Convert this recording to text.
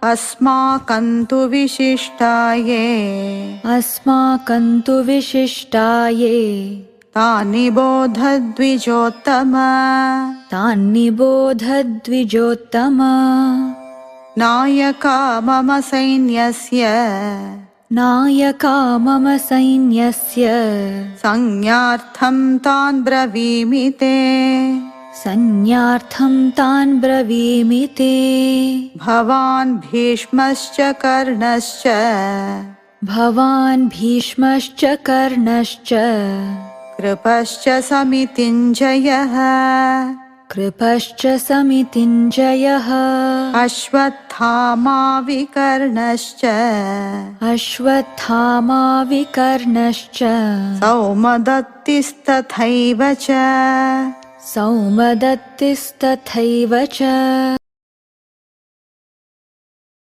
अस्माकन्तु विशिष्टाये अस्माकन्तु विशिष्टाये तानि बोधद्विजोत्तम तान्निबोध द्विजोत्तम नायका मम सैन्यस्य नायका मम सैन्यस्य संज्ञार्थं तान् ब्रवीमि ते संज्ञार्थं तान् ब्रवीमि ते भवान् भीष्मश्च कर्णश्च भवान् भीष्मश्च कर्णश्च कृपश्च समितिञ्जयः कृपश्च समितिञ्जयः अश्वत्थामा विकर्णश्च अश्वत्थामा विकर्णश्च सौमदत्तिस्तथैव च सौमदत्तिस्तथैव च